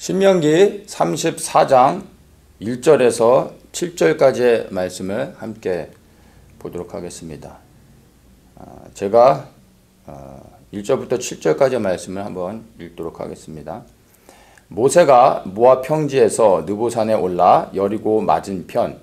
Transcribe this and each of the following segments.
신명기 34장 1절에서 7절까지의 말씀을 함께 보도록 하겠습니다. 제가 1절부터 7절까지의 말씀을 한번 읽도록 하겠습니다. 모세가 모압 평지에서 느보산에 올라 여리고 맞은편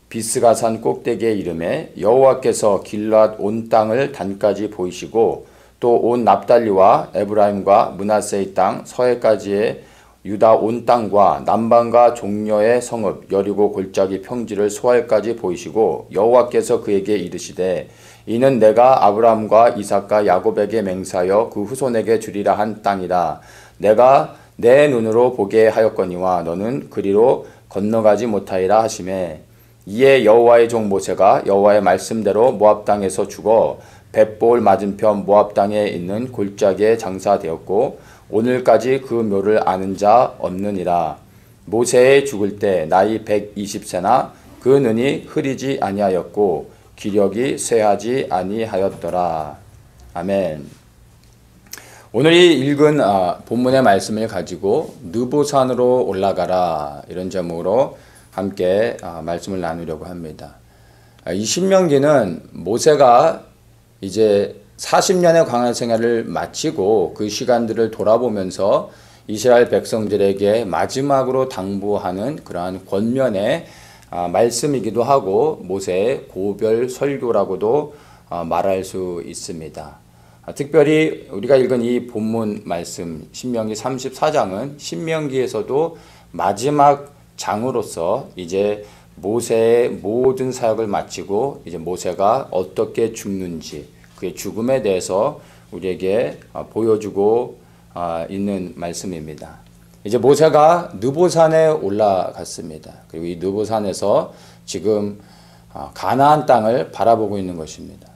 비스가산 꼭대기에 이르매 여호와께서 길앗 온 땅을 단까지 보이시고 또 온 납달리와 에브라임과 므낫세의 땅 서해까지의 유다 온 땅과 남방과 종려의 성읍 여리고 골짜기 평지를 소알까지 보이시고 여호와께서 그에게 이르시되 이는 내가 아브라함과 이삭과 야곱에게 맹세하여 그 후손에게 주리라 한 땅이라. 내가 내 눈으로 보게 하였거니와 너는 그리로 건너가지 못하리라 하시매 이에 여호와의 종 모세가 여호와의 말씀대로 모압 땅에서 죽어 벳볼 맞은편 모압 땅에 있는 골짜기에 장사되었고 오늘까지 그 묘를 아는 자 없느니라. 모세의 죽을 때 나이 120세나 그 눈이 흐리지 아니하였고 기력이 쇠하지 아니하였더라. 아멘. 오늘 이 읽은 본문의 말씀을 가지고 느보산으로 올라가라 이런 제목으로 함께 말씀을 나누려고 합니다. 이 신명기는 모세가 이제 40년의 광야 생활을 마치고 그 시간들을 돌아보면서 이스라엘 백성들에게 마지막으로 당부하는 그러한 권면의 말씀이기도 하고 모세의 고별 설교라고도 말할 수 있습니다. 특별히 우리가 읽은 이 본문 말씀 신명기 34장은 신명기에서도 마지막 장으로서 이제 모세의 모든 사역을 마치고 이제 모세가 어떻게 죽는지 그의 죽음에 대해서 우리에게 보여주고 있는 말씀입니다. 이제 모세가 느보산에 올라갔습니다. 그리고 이 느보산에서 지금 가나안 땅을 바라보고 있는 것입니다.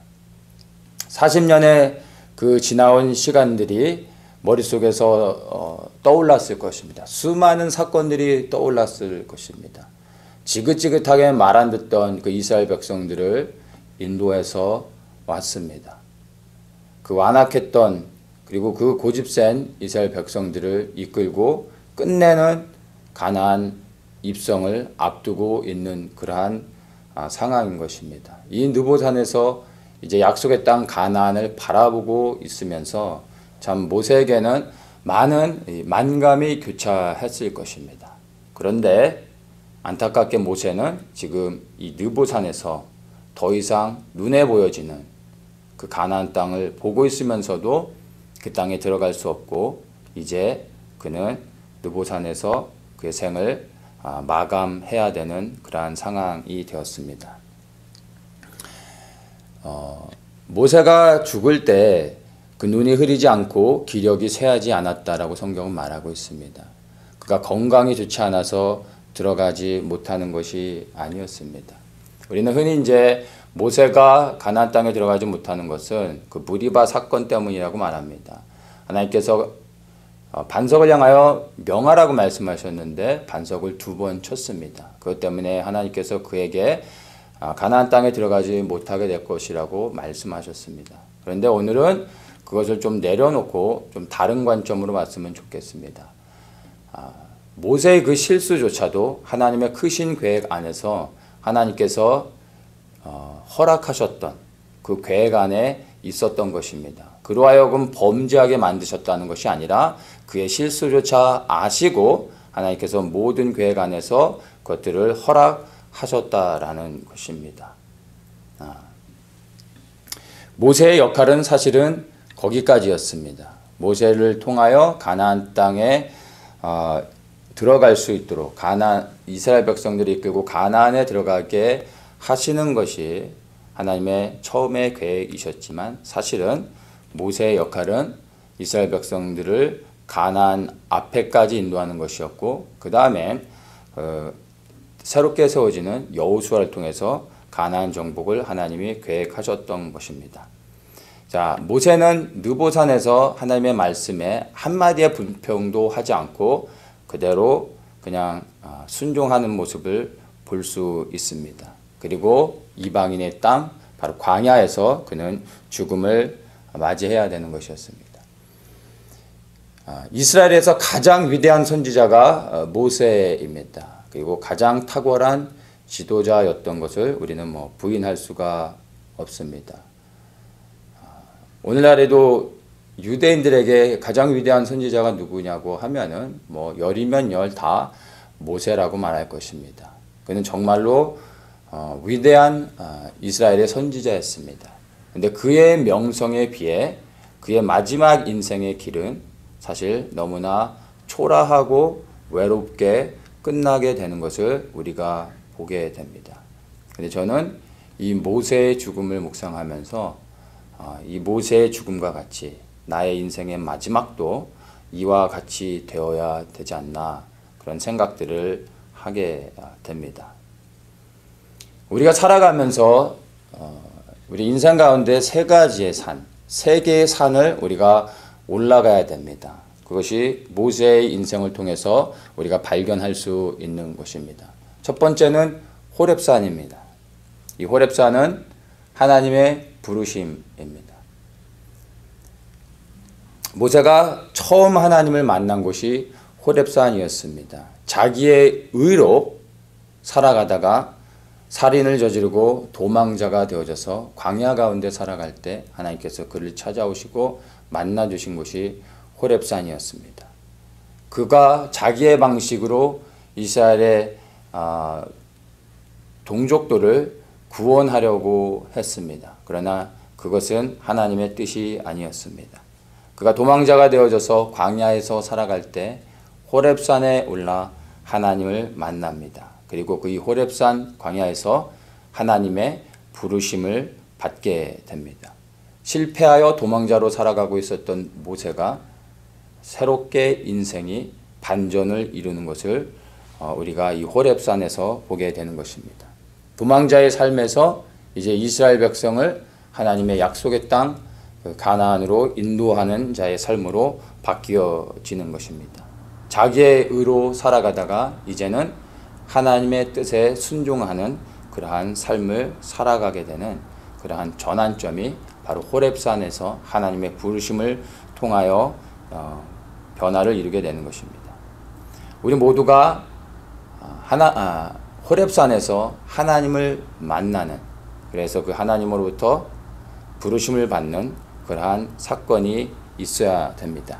40년의 그 지나온 시간들이 머릿속에서 떠올랐을 것입니다. 수많은 사건들이 떠올랐을 것입니다. 지긋지긋하게 말 안 듣던 그 이스라엘 백성들을 인도해서 왔습니다. 그 완악했던 그리고 그 고집센 이스라엘 백성들을 이끌고 끝내는 가나안 입성을 앞두고 있는 그러한 상황인 것입니다. 이 느보산에서 이제 약속의 땅 가나안을 바라보고 있으면서 참 모세에게는 많은 만감이 교차했을 것입니다. 그런데 안타깝게 모세는 지금 이 느보산에서 더 이상 눈에 보여지는 그 가나안 땅을 보고 있으면서도 그 땅에 들어갈 수 없고 이제 그는 느보산에서 그의 생을 마감해야 되는 그러한 상황이 되었습니다. 모세가 죽을 때 그 눈이 흐리지 않고 기력이 쇠하지 않았다라고 성경은 말하고 있습니다. 그가 건강이 좋지 않아서 들어가지 못하는 것이 아니었습니다. 우리는 흔히 이제 모세가 가나안 땅에 들어가지 못하는 것은 그 무리바 사건 때문이라고 말합니다. 하나님께서 반석을 향하여 명하라고 말씀하셨는데 반석을 2번 쳤습니다. 그것 때문에 하나님께서 그에게 가나안 땅에 들어가지 못하게 될 것이라고 말씀하셨습니다. 그런데 오늘은 그것을 좀 내려놓고 좀 다른 관점으로 봤으면 좋겠습니다. 모세의 그 실수조차도 하나님의 크신 계획 안에서 하나님께서 허락하셨던 그 계획 안에 있었던 것입니다. 그로 하여금 범죄하게 만드셨다는 것이 아니라 그의 실수조차 아시고 하나님께서 모든 계획 안에서 그것들을 허락하셨다라는 것입니다. 모세의 역할은 사실은 거기까지였습니다. 모세를 통하여 가나안 땅에 들어갈 수 있도록 이스라엘 백성들이 이끌고 가나안에 들어가게 하시는 것이 하나님의 처음의 계획이셨지만 사실은 모세의 역할은 이스라엘 백성들을 가나안 앞에까지 인도하는 것이었고 그 다음에 새롭게 세워지는 여호수아를 통해서 가나안 정복을 하나님이 계획하셨던 것입니다. 자, 모세는 느보산에서 하나님의 말씀에 한마디의 불평도 하지 않고 그대로 그냥 순종하는 모습을 볼 수 있습니다. 그리고 이방인의 땅 바로 광야에서 그는 죽음을 맞이해야 되는 것이었습니다. 이스라엘에서 가장 위대한 선지자가 모세입니다. 그리고 가장 탁월한 지도자였던 것을 우리는 부인할 수가 없습니다. 오늘날에도 유대인들에게 가장 위대한 선지자가 누구냐고 하면은 열이면 열 다 모세라고 말할 것입니다. 그는 정말로 위대한 이스라엘의 선지자였습니다. 근데 그의 명성에 비해 그의 마지막 인생의 길은 사실 너무나 초라하고 외롭게 끝나게 되는 것을 우리가 보게 됩니다. 근데 저는 이 모세의 죽음을 묵상하면서 이 모세의 죽음과 같이 나의 인생의 마지막도 이와 같이 되어야 되지 않나 그런 생각들을 하게 됩니다. 우리가 살아가면서 우리 인생 가운데 세 가지의 산, 세 개의 산을 우리가 올라가야 됩니다. 그것이 모세의 인생을 통해서 우리가 발견할 수 있는 것입니다. 첫 번째는 호렙산입니다. 이 호렙산은 하나님의 부르심입니다. 모세가 처음 하나님을 만난 곳이 호렙산이었습니다. 자기의 의로 살아가다가 살인을 저지르고 도망자가 되어져서 광야 가운데 살아갈 때 하나님께서 그를 찾아오시고 만나주신 곳이 호렙산이었습니다. 그가 자기의 방식으로 이스라엘의 동족들을 구원하려고 했습니다. 그러나 그것은 하나님의 뜻이 아니었습니다. 그가 도망자가 되어져서 광야에서 살아갈 때 호렙산에 올라 하나님을 만납니다. 그리고 그 이 호렙산 광야에서 하나님의 부르심을 받게 됩니다. 실패하여 도망자로 살아가고 있었던 모세가 새롭게 인생이 반전을 이루는 것을 우리가 이 호렙산에서 보게 되는 것입니다. 도망자의 삶에서 이제 이스라엘 백성을 하나님의 약속의 땅 가나안으로 인도하는 자의 삶으로 바뀌어지는 것입니다. 자기의 의로 살아가다가 이제는 하나님의 뜻에 순종하는 그러한 삶을 살아가게 되는 그러한 전환점이 바로 호렙산에서 하나님의 부르심을 통하여 변화를 이루게 되는 것입니다. 우리 모두가 호렙산에서 하나님을 만나는, 그래서 그 하나님으로부터 부르심을 받는 그러한 사건이 있어야 됩니다.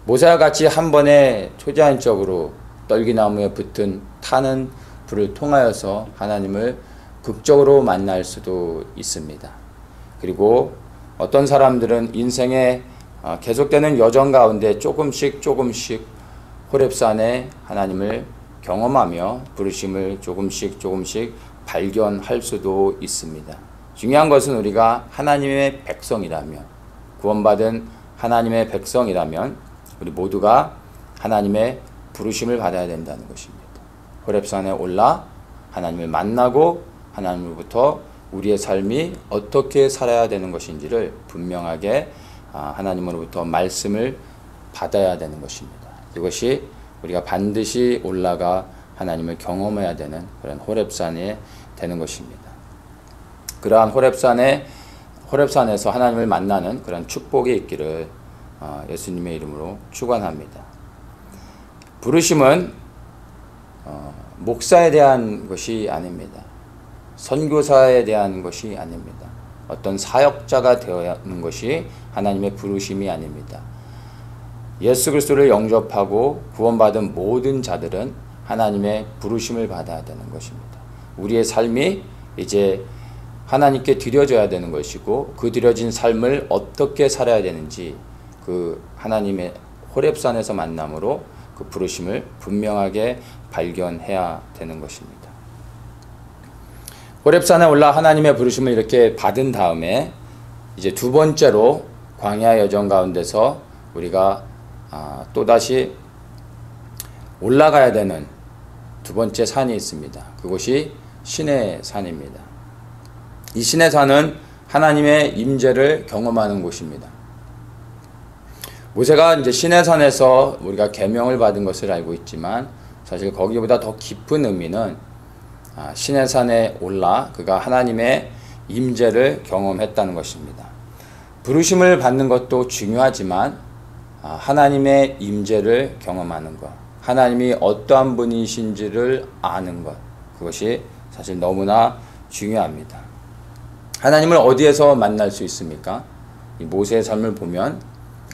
모세와 같이 한 번에 초자연적으로 떨기나무에 붙은 타는 불을 통하여서 하나님을 극적으로 만날 수도 있습니다. 그리고 어떤 사람들은 인생의 계속되는 여정 가운데 조금씩 호렙산에 하나님을 경험하며 부르심을 조금씩 발견할 수도 있습니다. 중요한 것은 우리가 하나님의 백성이라면, 구원받은 하나님의 백성이라면 우리 모두가 하나님의 부르심을 받아야 된다는 것입니다. 호렙산에 올라 하나님을 만나고 하나님으로부터 우리의 삶이 어떻게 살아야 되는 것인지를 분명하게 하나님으로부터 말씀을 받아야 되는 것입니다. 이것이 우리가 반드시 올라가 하나님을 경험해야 되는 그런 호렙산이 되는 것입니다. 그러한 호렙산에서 하나님을 만나는 그런 축복이 있기를 예수님의 이름으로 축원합니다. 부르심은 목사에 대한 것이 아닙니다. 선교사에 대한 것이 아닙니다. 어떤 사역자가 되어야 하는 것이 하나님의 부르심이 아닙니다. 예수 그리스도를 영접하고 구원받은 모든 자들은 하나님의 부르심을 받아야 되는 것입니다. 우리의 삶이 이제 하나님께 드려져야 되는 것이고 그 드려진 삶을 어떻게 살아야 되는지 그 하나님의 호렙산에서 만남으로 그 부르심을 분명하게 발견해야 되는 것입니다. 호렙산에 올라 하나님의 부르심을 이렇게 받은 다음에 이제 두 번째로 광야 여정 가운데서 우리가 또다시 올라가야 되는 두 번째 산이 있습니다. 그것이 신의 산입니다. 이 신의 산은 하나님의 임재를 경험하는 곳입니다. 모세가 이제 신의 산에서 우리가 계명을 받은 것을 알고 있지만 사실 거기보다 더 깊은 의미는 신의 산에 올라 그가 하나님의 임재를 경험했다는 것입니다. 부르심을 받는 것도 중요하지만 하나님의 임재를 경험하는 것, 하나님이 어떠한 분이신지를 아는 것, 그것이 사실 너무나 중요합니다. 하나님을 어디에서 만날 수 있습니까? 이 모세의 삶을 보면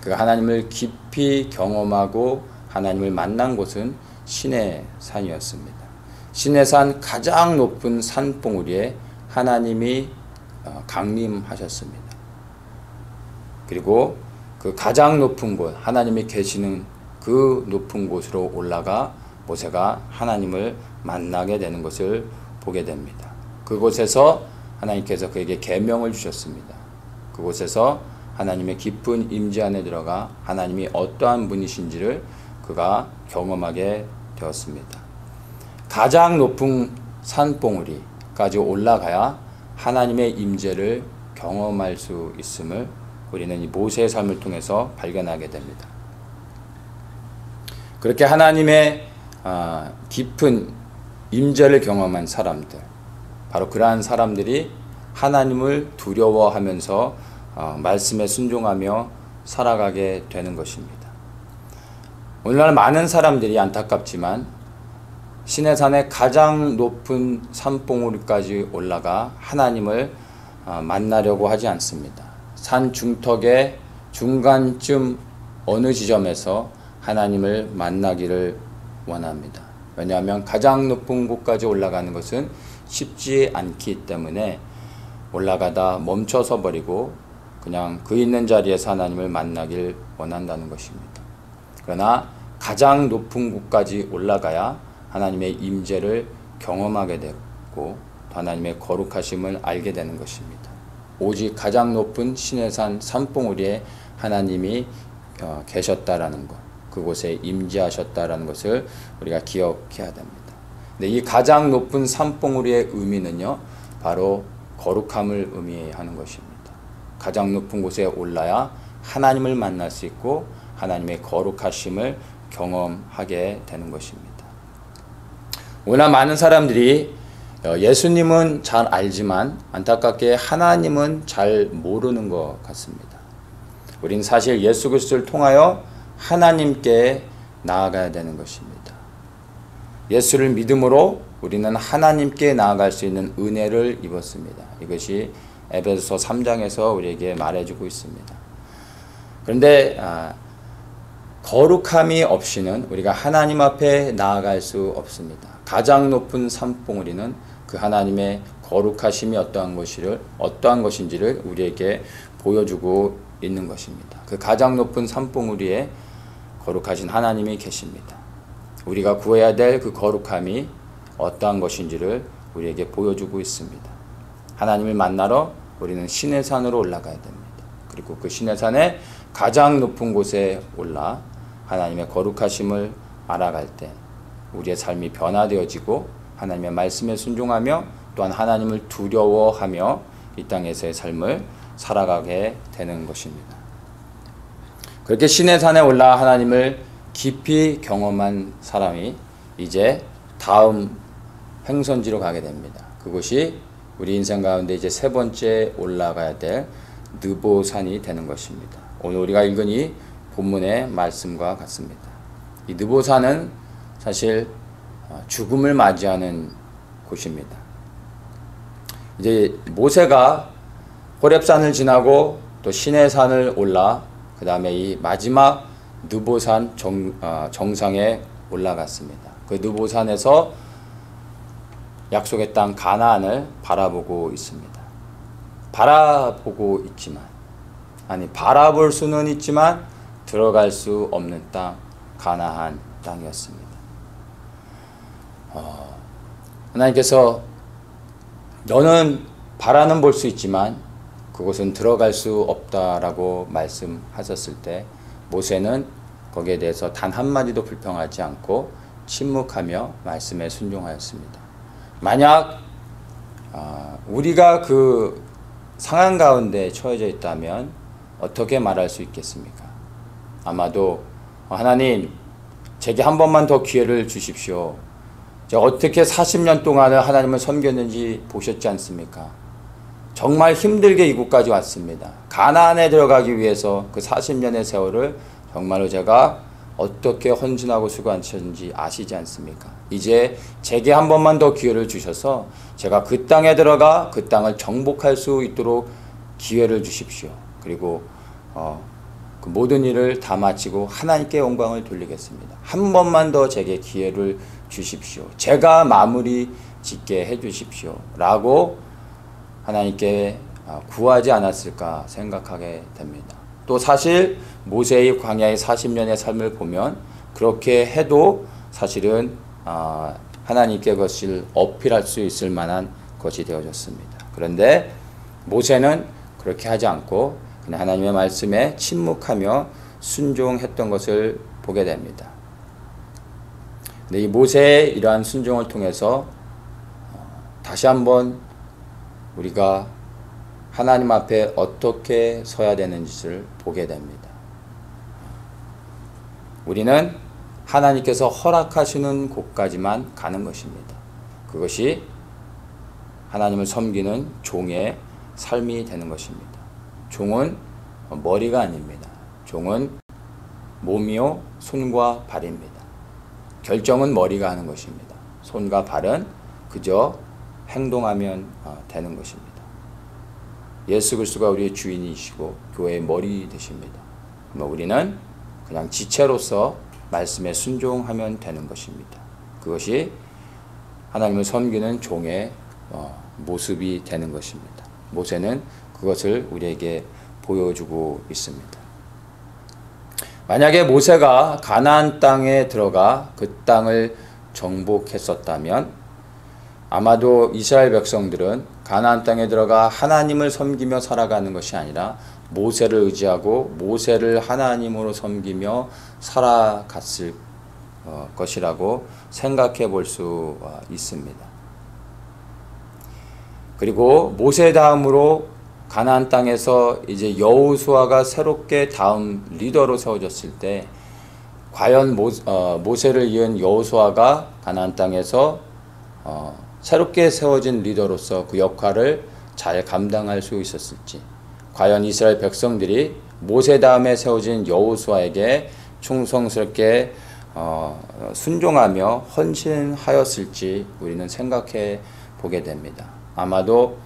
그가 하나님을 깊이 경험하고 하나님을 만난 곳은 시내 산이었습니다. 시내 산 가장 높은 산봉우리에 하나님이 강림하셨습니다. 그리고 그 가장 높은 곳, 하나님이 계시는 그 높은 곳으로 올라가 모세가 하나님을 만나게 되는 것을 보게 됩니다. 그곳에서 하나님께서 그에게 계명을 주셨습니다. 그곳에서 하나님의 깊은 임재 안에 들어가 하나님이 어떠한 분이신지를 그가 경험하게 되었습니다. 가장 높은 산봉우리까지 올라가야 하나님의 임재를 경험할 수 있음을 우리는 이 모세의 삶을 통해서 발견하게 됩니다. 그렇게 하나님의 깊은 임재를 경험한 사람들, 바로 그러한 사람들이 하나님을 두려워하면서 말씀에 순종하며 살아가게 되는 것입니다. 오늘날 많은 사람들이 안타깝지만 시내산의 가장 높은 산봉우리까지 올라가 하나님을 만나려고 하지 않습니다. 산 중턱의 중간쯤 어느 지점에서 하나님을 만나기를 원합니다. 왜냐하면 가장 높은 곳까지 올라가는 것은 쉽지 않기 때문에 올라가다 멈춰서 버리고 그냥 그 있는 자리에서 하나님을 만나길 원한다는 것입니다. 그러나 가장 높은 곳까지 올라가야 하나님의 임재를 경험하게 되고 하나님의 거룩하심을 알게 되는 것입니다. 오직 가장 높은 시내산 산봉우리에 하나님이 계셨다라는 것, 그곳에 임재하셨다라는 것을 우리가 기억해야 됩니다. 근데 이 가장 높은 산봉우리의 의미는요, 바로 거룩함을 의미하는 것입니다. 가장 높은 곳에 올라야 하나님을 만날 수 있고 하나님의 거룩하심을 경험하게 되는 것입니다. 오늘 많은 사람들이 예수님은 잘 알지만 안타깝게 하나님은 잘 모르는 것 같습니다. 우리는 사실 예수 그리스도를 통하여 하나님께 나아가야 되는 것입니다. 예수를 믿음으로 우리는 하나님께 나아갈 수 있는 은혜를 입었습니다. 이것이 에베소서 3장에서 우리에게 말해주고 있습니다. 그런데 거룩함이 없이는 우리가 하나님 앞에 나아갈 수 없습니다. 가장 높은 산봉우리는 그 하나님의 거룩하심이 어떠한 것인지를 우리에게 보여주고 있는 것입니다. 그 가장 높은 산봉우리에 거룩하신 하나님이 계십니다. 우리가 구해야 될 그 거룩함이 어떠한 것인지를 우리에게 보여주고 있습니다. 하나님을 만나러 우리는 시내산으로 올라가야 됩니다. 그리고 그 시내산의 가장 높은 곳에 올라 하나님의 거룩하심을 알아갈 때 우리의 삶이 변화되어지고 하나님의 말씀에 순종하며 또한 하나님을 두려워하며 이 땅에서의 삶을 살아가게 되는 것입니다. 그렇게 시내산에 올라 하나님을 깊이 경험한 사람이 이제 다음 행선지로 가게 됩니다. 그곳이 우리 인생 가운데 이제 세 번째 올라가야 될 느보산이 되는 것입니다. 오늘 우리가 읽은 이 본문의 말씀과 같습니다. 이 느보산은 사실 죽음을 맞이하는 곳입니다. 이제 모세가 호렙산을 지나고 또 시내산을 올라 그 다음에 이 마지막 느보산 정상에 올라갔습니다. 그 느보산에서 약속의 땅 가나안을 바라보고 있습니다. 바라볼 수는 있지만 들어갈 수 없는 땅, 가나안 땅이었습니다. 하나님께서 너는 바라는 볼 수 있지만 그곳은 들어갈 수 없다라고 말씀하셨을 때 모세는 거기에 대해서 단 한마디도 불평하지 않고 침묵하며 말씀에 순종하였습니다. 만약 우리가 그 상황 가운데 처해져 있다면 어떻게 말할 수 있겠습니까? 아마도 하나님 제게 한 번만 더 기회를 주십시오. 제가 어떻게 40년 동안을 하나님을 섬겼는지 보셨지 않습니까? 정말 힘들게 이곳까지 왔습니다. 가나안에 들어가기 위해서 그 40년의 세월을 정말로 제가 어떻게 헌신하고 수고하셨는지 아시지 않습니까? 이제 제게 한 번만 더 기회를 주셔서 제가 그 땅에 들어가 그 땅을 정복할 수 있도록 기회를 주십시오. 그리고 그 모든 일을 다 마치고 하나님께 영광을 돌리겠습니다. 한 번만 더 제게 기회를 주십시오. 제가 마무리 짓게 해주십시오. 라고 하나님께 구하지 않았을까 생각하게 됩니다. 또 사실 모세의 광야의 40년의 삶을 보면 그렇게 해도 사실은 하나님께 그것을 어필할 수 있을 만한 것이 되어졌습니다. 그런데 모세는 그렇게 하지 않고 그냥 하나님의 말씀에 침묵하며 순종했던 것을 보게 됩니다. 근데 이 모세의 이러한 순종을 통해서 다시 한번 우리가 하나님 앞에 어떻게 서야 되는지를 보게 됩니다. 우리는 하나님께서 허락하시는 곳까지만 가는 것입니다. 그것이 하나님을 섬기는 종의 삶이 되는 것입니다. 종은 머리가 아닙니다. 종은 몸이요 손과 발입니다. 결정은 머리가 하는 것입니다. 손과 발은 그저 행동하면 되는 것입니다. 예수 그리스도가 우리의 주인이시고 교회의 머리 되십니다. 우리는 그냥 지체로서 말씀에 순종하면 되는 것입니다. 그것이 하나님을 섬기는 종의 모습이 되는 것입니다. 모세는 그것을 우리에게 보여주고 있습니다. 만약에 모세가 가나안 땅에 들어가 그 땅을 정복했었다면 아마도 이스라엘 백성들은 가나안 땅에 들어가 하나님을 섬기며 살아가는 것이 아니라 모세를 의지하고 모세를 하나님으로 섬기며 살아갔을 것이라고 생각해 볼 수 있습니다. 그리고 모세 다음으로 가나안 땅에서 이제 여호수아가 새롭게 다음 리더로 세워졌을 때 과연 모세를 이은 여호수아가 가나안 땅에서 새롭게 세워진 리더로서 그 역할을 잘 감당할 수 있었을지, 과연 이스라엘 백성들이 모세 다음에 세워진 여호수아에게 충성스럽게 순종하며 헌신하였을지 우리는 생각해 보게 됩니다. 아마도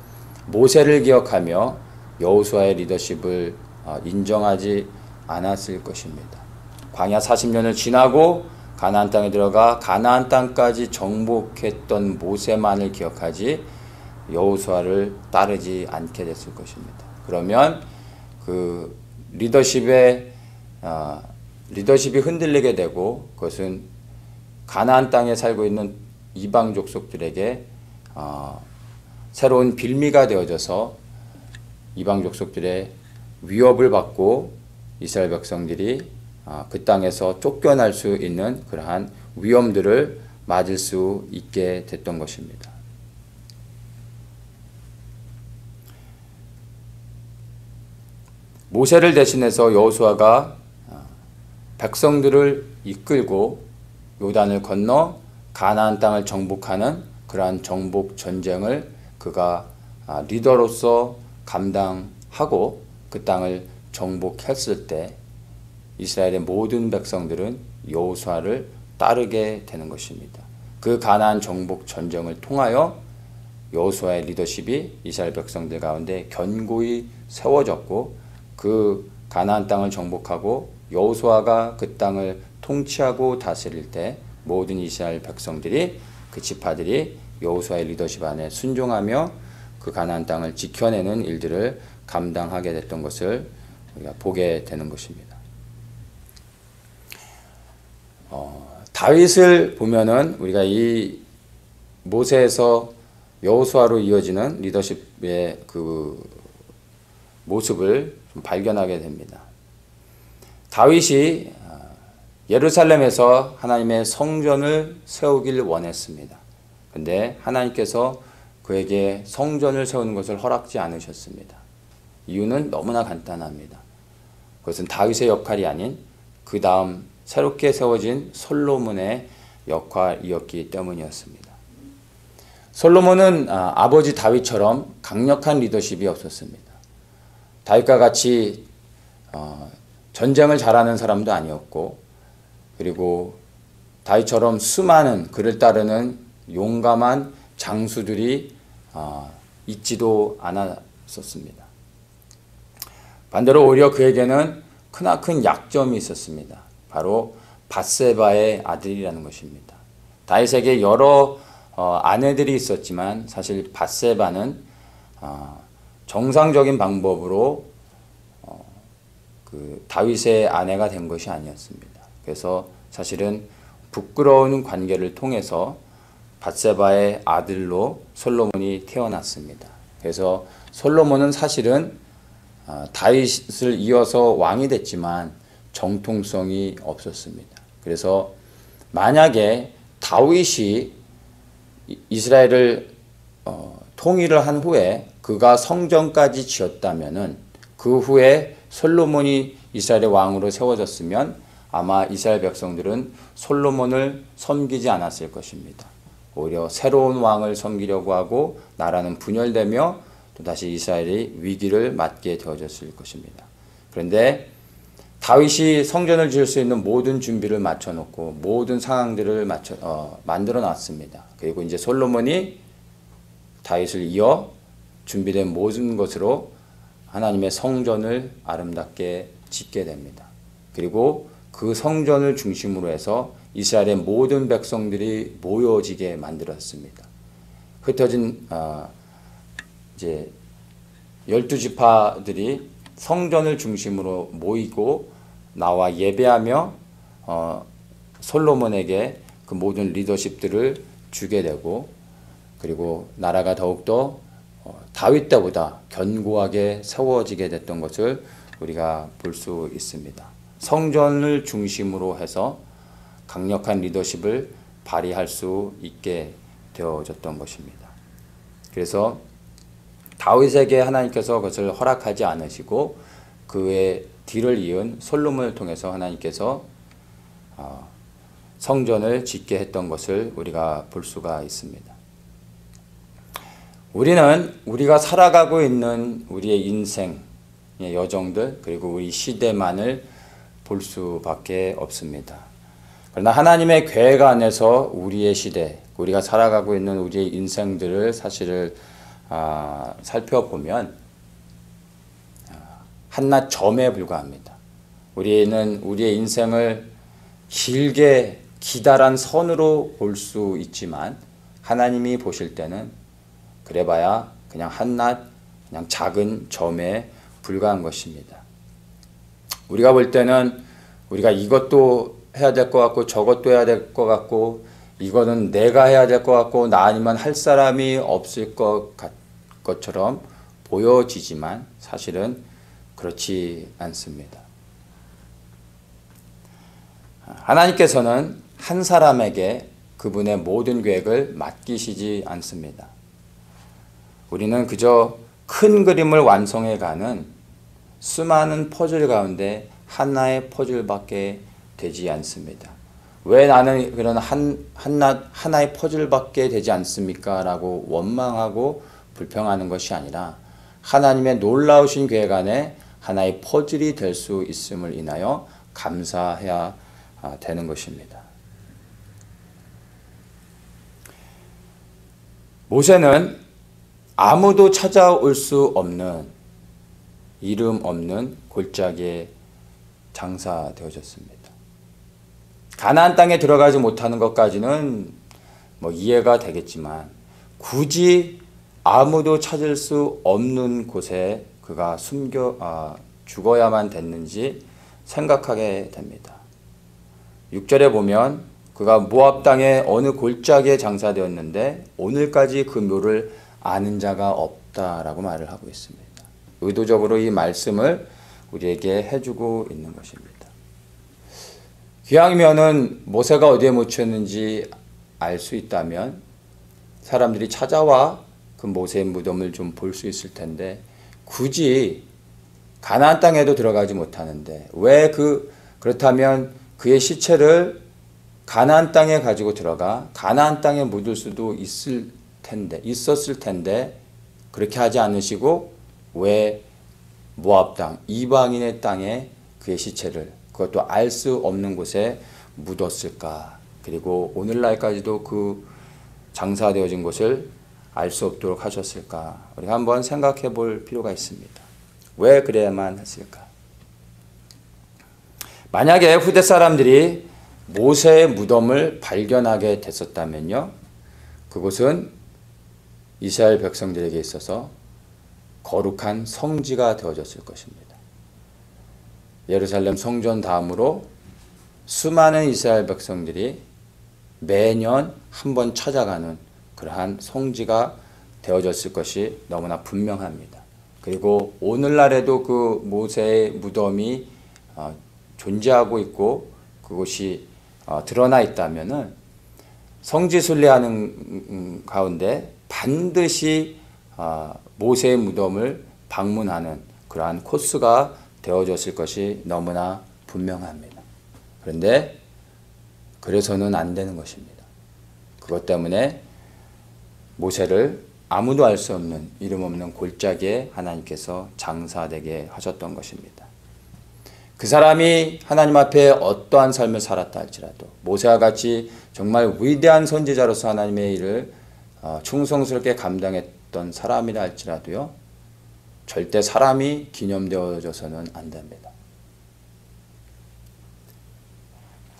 모세를 기억하며 여호수아의 리더십을 인정하지 않았을 것입니다. 광야 40년을 지나고 가나안 땅에 들어가 가나안 땅까지 정복했던 모세만을 기억하지 여호수아를 따르지 않게 됐을 것입니다. 그러면 그 리더십이 흔들리게 되고 그것은 가나안 땅에 살고 있는 이방 족속들에게 새로운 빌미가 되어져서 이방 족속들의 위협을 받고 이스라엘 백성들이 그 땅에서 쫓겨날 수 있는 그러한 위험들을 맞을 수 있게 됐던 것입니다. 모세를 대신해서 여호수아가 백성들을 이끌고 요단을 건너 가나안 땅을 정복하는 그러한 정복 전쟁을 그가 리더로서 감당하고 그 땅을 정복했을 때 이스라엘의 모든 백성들은 여호수아를 따르게 되는 것입니다. 그 가나안 정복 전쟁을 통하여 여호수아의 리더십이 이스라엘 백성들 가운데 견고히 세워졌고 그 가나안 땅을 정복하고 여호수아가 그 땅을 통치하고 다스릴 때 모든 이스라엘 백성들이 그 지파들이 여호수아의 리더십 안에 순종하며 그 가나안 땅을 지켜내는 일들을 감당하게 됐던 것을 우리가 보게 되는 것입니다. 다윗을 보면은 우리가 이 모세에서 여호수아로 이어지는 리더십의 그 모습을 좀 발견하게 됩니다. 다윗이 예루살렘에서 하나님의 성전을 세우길 원했습니다. 그런데 하나님께서 그에게 성전을 세우는 것을 허락지 않으셨습니다. 이유는 너무나 간단합니다. 그것은 다윗의 역할이 아닌 그 다음 새롭게 세워진 솔로몬의 역할이었기 때문이었습니다. 솔로몬은 아버지 다윗처럼 강력한 리더십이 없었습니다. 다윗과 같이 전쟁을 잘하는 사람도 아니었고, 그리고 다윗처럼 수많은 그를 따르는 용감한 장수들이 있지도 않았었습니다. 반대로 오히려 그에게는 크나큰 약점이 있었습니다. 바로 밧세바의 아들이라는 것입니다. 다윗에게 여러 아내들이 있었지만 사실 밧세바는 정상적인 방법으로 그 다윗의 아내가 된 것이 아니었습니다. 그래서 사실은 부끄러운 관계를 통해서 밧세바의 아들로 솔로몬이 태어났습니다. 그래서 솔로몬은 사실은 다윗을 이어서 왕이 됐지만 정통성이 없었습니다. 그래서 만약에 다윗이 이스라엘을 통일을 한 후에 그가 성전까지 지었다면은 그 후에 솔로몬이 이스라엘의 왕으로 세워졌으면 아마 이스라엘 백성들은 솔로몬을 섬기지 않았을 것입니다. 오히려 새로운 왕을 섬기려고 하고 나라는 분열되며 또다시 이스라엘이 위기를 맞게 되어졌을 것입니다. 그런데 다윗이 성전을 지을 수 있는 모든 준비를 맞춰놓고 모든 상황들을 만들어 놨습니다. 그리고 이제 솔로몬이 다윗을 이어 준비된 모든 것으로 하나님의 성전을 아름답게 짓게 됩니다. 그리고 그 성전을 중심으로 해서 이스라엘의 모든 백성들이 모여지게 만들었습니다. 흩어진 이제 12지파들이 성전을 중심으로 모이고 나와 예배하며 솔로몬에게 그 모든 리더십들을 주게 되고, 그리고 나라가 더욱더 다윗 때보다 견고하게 세워지게 됐던 것을 우리가 볼 수 있습니다. 성전을 중심으로 해서 강력한 리더십을 발휘할 수 있게 되어졌던 것입니다. 그래서 다윗에게 하나님께서 그것을 허락하지 않으시고 그의 뒤를 이은 솔로몬을 통해서 하나님께서 성전을 짓게 했던 것을 우리가 볼 수가 있습니다. 우리는 우리가 살아가고 있는 우리의 인생의 여정들 그리고 우리 시대만을 볼 수밖에 없습니다. 그러나 하나님의 계획 안에서 우리의 시대, 우리가 살아가고 있는 우리의 인생들을 사실을 살펴보면 한낱 점에 불과합니다. 우리는 우리의 인생을 길게 기다란 선으로 볼 수 있지만 하나님이 보실 때는 그래봐야 그냥 한낱 그냥 작은 점에 불과한 것입니다. 우리가 볼 때는 우리가 이것도 해야 될 것 같고 저것도 해야 될 것 같고 이거는 내가 해야 될 것 같고 나 아니면 할 사람이 없을 것처럼 보여지지만 사실은 그렇지 않습니다. 하나님께서는 한 사람에게 그분의 모든 계획을 맡기시지 않습니다. 우리는 그저 큰 그림을 완성해가는 수많은 퍼즐 가운데 하나의 퍼즐밖에 되지 않습니다. 왜 나는 그런 하나의 퍼즐밖에 되지 않습니까? 라고 원망하고 불평하는 것이 아니라 하나님의 놀라우신 계획 안에 하나의 퍼즐이 될 수 있음을 인하여 감사해야 되는 것입니다. 모세는 아무도 찾아올 수 없는 이름 없는 골짜기에 장사되어졌습니다. 가나안 땅에 들어가지 못하는 것까지는 이해가 되겠지만 굳이 아무도 찾을 수 없는 곳에 그가 죽어야만 됐는지 생각하게 됩니다. 6절에 보면 그가 모압 땅의 어느 골짜기에 장사되었는데 오늘까지 그 묘를 아는 자가 없다라고 말을 하고 있습니다. 의도적으로 이 말씀을 우리에게 해주고 있는 것입니다. 기왕이면은 모세가 어디에 묻혔는지 알 수 있다면 사람들이 찾아와 그 모세의 무덤을 좀 볼 수 있을 텐데 굳이 가나안 땅에도 들어가지 못하는데 왜 그렇다면 그의 시체를 가나안 땅에 가지고 들어가 가나안 땅에 묻을 수도 있었을 텐데 그렇게 하지 않으시고 왜 모압 땅 이방인의 땅에 그의 시체를 그것도 알 수 없는 곳에 묻었을까? 그리고 오늘날까지도 그 장사되어진 곳을 알 수 없도록 하셨을까? 우리가 한번 생각해 볼 필요가 있습니다. 왜 그래야만 했을까? 만약에 후대 사람들이 모세의 무덤을 발견하게 됐었다면요, 그곳은 이스라엘 백성들에게 있어서 거룩한 성지가 되어졌을 것입니다. 예루살렘 성전 다음으로 수많은 이스라엘 백성들이 매년 한 번 찾아가는 그러한 성지가 되어졌을 것이 너무나 분명합니다. 그리고 오늘날에도 그 모세의 무덤이 존재하고 있고 그곳이 드러나 있다면은 성지 순례하는 가운데 반드시 모세의 무덤을 방문하는 그러한 코스가 되어졌을 것이 너무나 분명합니다. 그런데 그래서는 안 되는 것입니다. 그것 때문에 모세를 아무도 알 수 없는 이름 없는 골짜기에 하나님께서 장사되게 하셨던 것입니다. 그 사람이 하나님 앞에 어떠한 삶을 살았다 할지라도 모세와 같이 정말 위대한 선지자로서 하나님의 일을 충성스럽게 감당했던 사람이라 할지라도요, 절대 사람이 기념되어져서는 안 됩니다.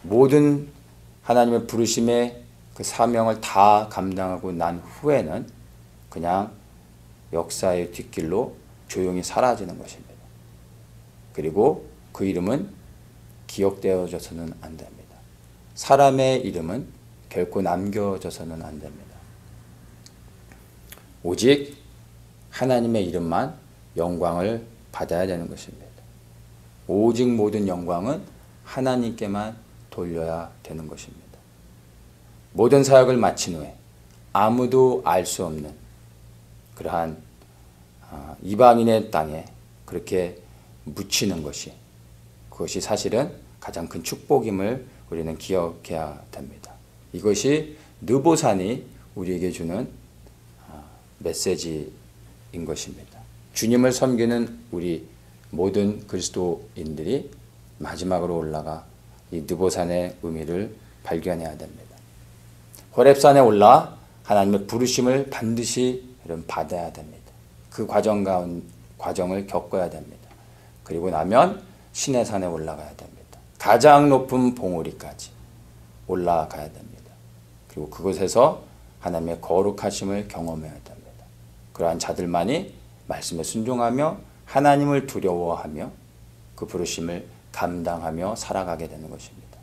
모든 하나님의 부르심의 그 사명을 다 감당하고 난 후에는 그냥 역사의 뒷길로 조용히 사라지는 것입니다. 그리고 그 이름은 기억되어져서는 안 됩니다. 사람의 이름은 결코 남겨져서는 안 됩니다. 오직 하나님의 이름만 영광을 받아야 되는 것입니다. 오직 모든 영광은 하나님께만 돌려야 되는 것입니다. 모든 사역을 마친 후에 아무도 알 수 없는 그러한 이방인의 땅에 그렇게 묻히는 것이, 그것이 사실은 가장 큰 축복임을 우리는 기억해야 됩니다. 이것이 느보산이 우리에게 주는 메시지인 것입니다. 주님을 섬기는 우리 모든 그리스도인들이 마지막으로 올라가 이 느보산의 의미를 발견해야 됩니다. 호렙산에 올라 하나님의 부르심을 반드시 받아야 됩니다. 그 과정을 겪어야 됩니다. 그리고 나면 시내산에 올라가야 됩니다. 가장 높은 봉우리까지 올라가야 됩니다. 그리고 그곳에서 하나님의 거룩하심을 경험해야 됩니다. 그러한 자들만이 말씀에 순종하며 하나님을 두려워하며 그 부르심을 감당하며 살아가게 되는 것입니다.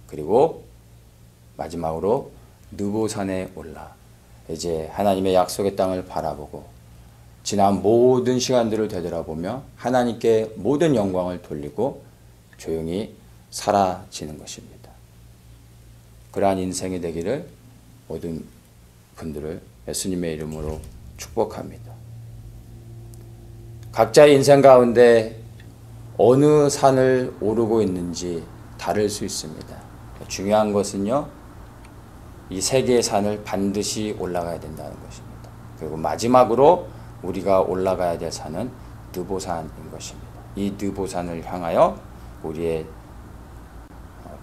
그리고 마지막으로 느보산에 올라 이제 하나님의 약속의 땅을 바라보고 지난 모든 시간들을 되돌아보며 하나님께 모든 영광을 돌리고 조용히 사라지는 것입니다. 그러한 인생이 되기를 모든 분들을 예수님의 이름으로 축복합니다. 각자의 인생 가운데 어느 산을 오르고 있는지 다를 수 있습니다. 중요한 것은요, 이 세 개의 산을 반드시 올라가야 된다는 것입니다. 그리고 마지막으로 우리가 올라가야 될 산은 느보산인 것입니다. 이 느보산을 향하여 우리의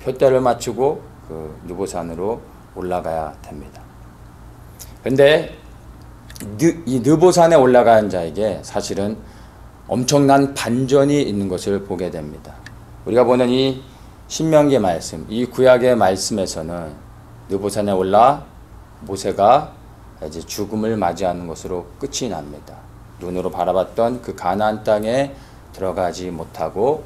표대를 맞추고 그 느보산으로 올라가야 됩니다. 그런데 이 느보산에 올라간 자에게 사실은 엄청난 반전이 있는 것을 보게 됩니다. 우리가 보는 이 신명기의 말씀, 이 구약의 말씀에서는 느보산에 올라 모세가 이제 죽음을 맞이하는 것으로 끝이 납니다. 눈으로 바라봤던 그 가나안 땅에 들어가지 못하고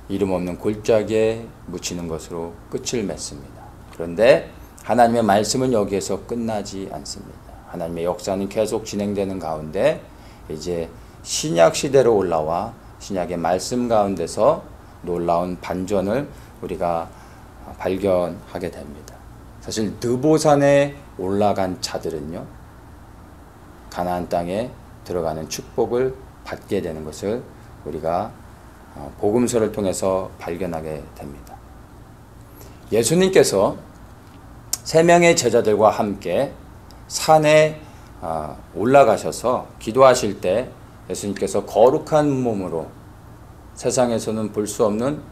이름 없는 골짜기에 묻히는 것으로 끝을 맺습니다. 그런데 하나님의 말씀은 여기에서 끝나지 않습니다. 하나님의 역사는 계속 진행되는 가운데 이제 신약 시대로 올라와 신약의 말씀 가운데서 놀라운 반전을 우리가 발견하게 됩니다. 사실 느보산에 올라간 자들은요, 가나안 땅에 들어가는 축복을 받게 되는 것을 우리가 복음서를 통해서 발견하게 됩니다. 예수님께서 세 명의 제자들과 함께 산에 올라가셔서 기도하실 때 예수님께서 거룩한 몸으로 세상에서는 볼 수 없는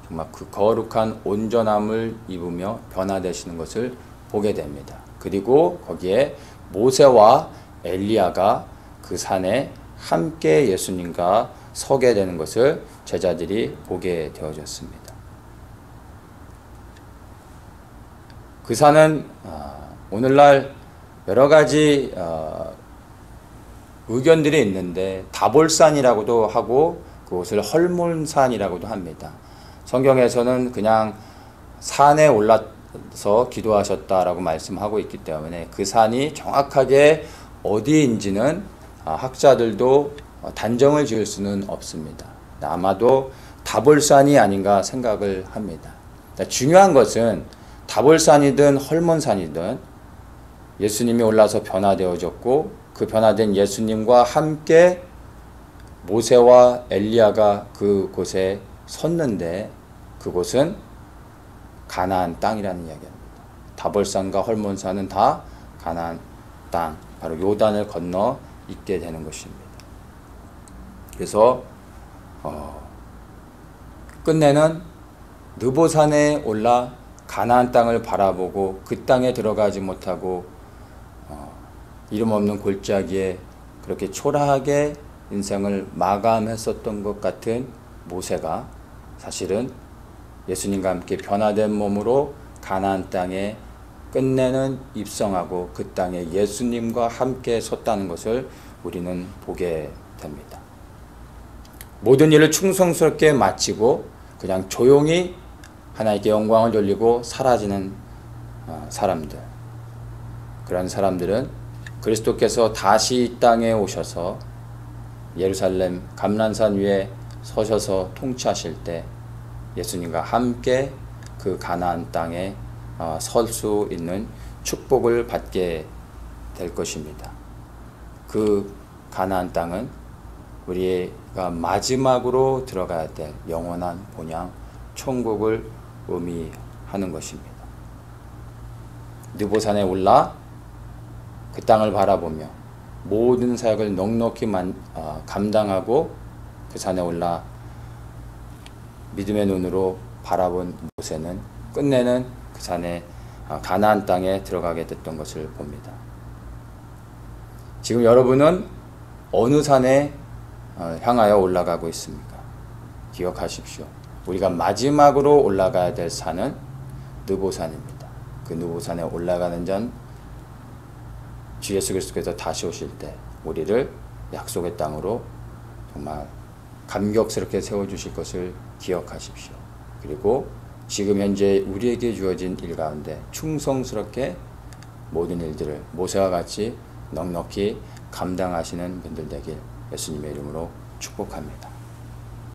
정말 그 거룩한 온전함을 입으며 변화되시는 것을 보게 됩니다. 그리고 거기에 모세와 엘리야가 그 산에 함께 예수님과 서게 되는 것을 제자들이 보게 되어졌습니다. 그 산은 오늘날 여러 가지 의견들이 있는데 다볼산이라고도 하고 그곳을 헐몬산이라고도 합니다. 성경에서는 그냥 산에 올라서 기도하셨다라고 말씀하고 있기 때문에 그 산이 정확하게 어디인지는 학자들도 단정을 지을 수는 없습니다. 아마도 다볼산이 아닌가 생각을 합니다. 중요한 것은 다볼산이든 헐몬산이든 예수님이 올라서 변화되어졌고 그 변화된 예수님과 함께 모세와 엘리야가 그곳에 섰는데 그곳은 가나안 땅이라는 이야기입니다. 다볼산과 헐몬산은 다 가나안 땅, 바로 요단을 건너 있게 되는 것입니다. 그래서 끝내는 느보산에 올라 가나안 땅을 바라보고 그 땅에 들어가지 못하고 이름 없는 골짜기에 그렇게 초라하게 인생을 마감했었던 것 같은 모세가 사실은 예수님과 함께 변화된 몸으로 가나안 땅에 끝내는 입성하고 그 땅에 예수님과 함께 섰다는 것을 우리는 보게 됩니다. 모든 일을 충성스럽게 마치고 그냥 조용히 하나님께 영광을 돌리고 사라지는 사람들, 그런 사람들은 그리스도께서 다시 이 땅에 오셔서 예루살렘 감람산 위에 서셔서 통치하실 때 예수님과 함께 그 가나안 땅에 설 수 있는 축복을 받게 될 것입니다. 그 가나안 땅은 우리가 마지막으로 들어가야 될 영원한 본향 천국을 의미하는 것입니다. 느보산에 올라 그 땅을 바라보며 모든 사역을 넉넉히 감당하고 그 산에 올라 믿음의 눈으로 바라본 모세는 끝내는 그 산에 가나안 땅에 들어가게 됐던 것을 봅니다. 지금 여러분은 어느 산에 향하여 올라가고 있습니까? 기억하십시오. 우리가 마지막으로 올라가야 될 산은 느보산입니다. 그 느보산에 올라가는 전 주 예수 그리스도께서 다시 오실 때 우리를 약속의 땅으로 정말 감격스럽게 세워주실 것을 기억하십시오. 그리고 지금 현재 우리에게 주어진 일 가운데 충성스럽게 모든 일들을 모세와 같이 넉넉히 감당하시는 분들 되길 예수님의 이름으로 축복합니다.